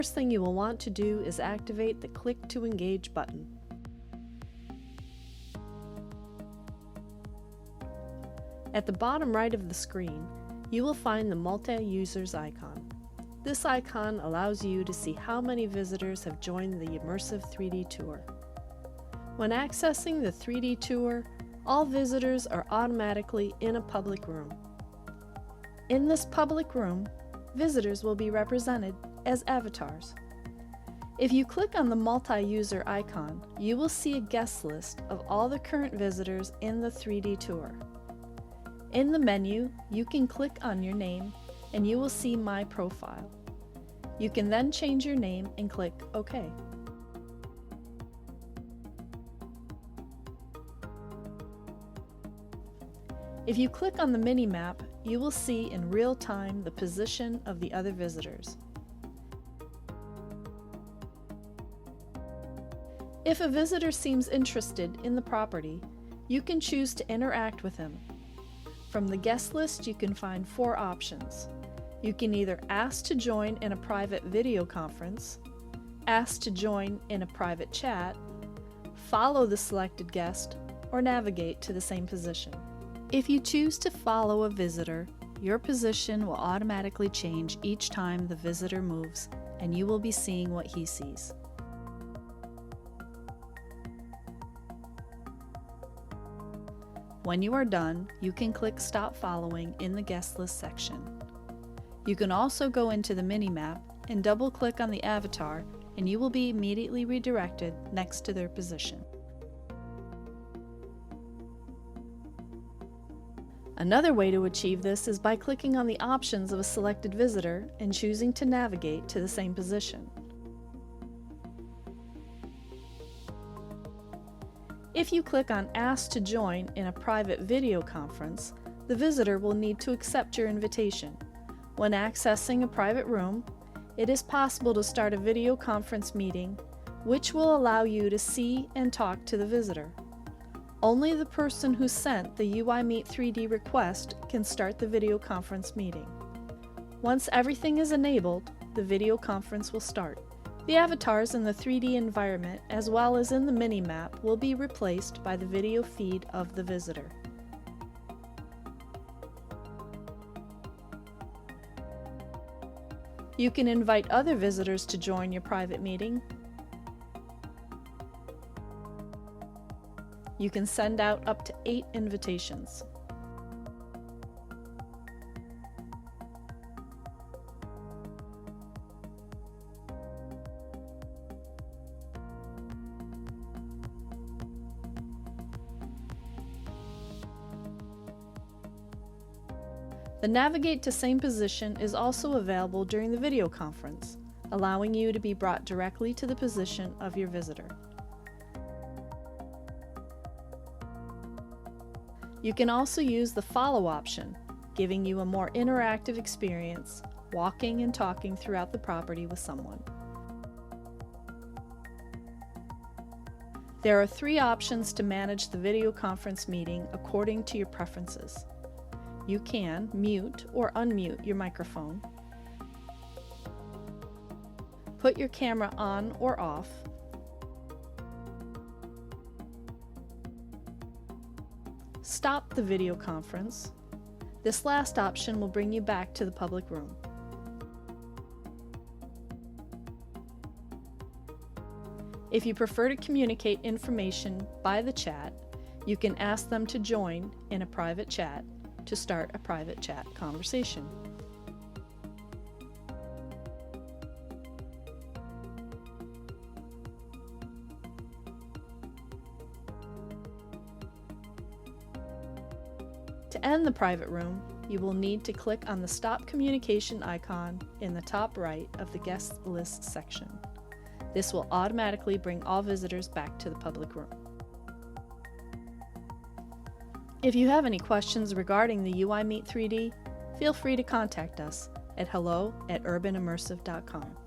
First thing you will want to do is activate the Click to Engage button. At the bottom right of the screen, you will find the Multi-Users icon. This icon allows you to see how many visitors have joined the Immersive 3D Tour. When accessing the 3D Tour, all visitors are automatically in a public room. In this public room, visitors will be represented as avatars. If you click on the multi-user icon, you will see a guest list of all the current visitors in the 3D Tour. In the menu, you can click on your name and you will see My Profile. You can then change your name and click OK. If you click on the mini-map, you will see in real time the position of the other visitors. If a visitor seems interested in the property, you can choose to interact with him. From the guest list, you can find 4 options. You can either ask to join in a private video conference, ask to join in a private chat, follow the selected guest, or navigate to the same position. If you choose to follow a visitor, your position will automatically change each time the visitor moves, and you will be seeing what he sees. When you are done, you can click Stop Following in the Guest List section. You can also go into the mini-map and double-click on the avatar, and you will be immediately redirected next to their position. Another way to achieve this is by clicking on the options of a selected visitor and choosing to navigate to the same position. If you click on Ask to Join in a private video conference, the visitor will need to accept your invitation. When accessing a private room, it is possible to start a video conference meeting, which will allow you to see and talk to the visitor. Only the person who sent the UiMeet 3D request can start the video conference meeting. Once everything is enabled, the video conference will start. The avatars in the 3D environment, as well as in the mini-map, will be replaced by the video feed of the visitor. You can invite other visitors to join your private meeting. You can send out up to 8 invitations. The Navigate to Same Position is also available during the video conference, allowing you to be brought directly to the position of your visitor. You can also use the Follow option, giving you a more interactive experience, walking and talking throughout the property with someone. There are 3 options to manage the video conference meeting according to your preferences. You can mute or unmute your microphone, put your camera on or off, stop the video conference. This last option will bring you back to the public room. If you prefer to communicate information by the chat, you can ask them to join in a private chat to start a private chat conversation. To end the private room, you will need to click on the Stop Communication icon in the top right of the Guest List section. This will automatically bring all visitors back to the public room. If you have any questions regarding the UiMeet 3D, feel free to contact us at hello@urbanimmersive.com.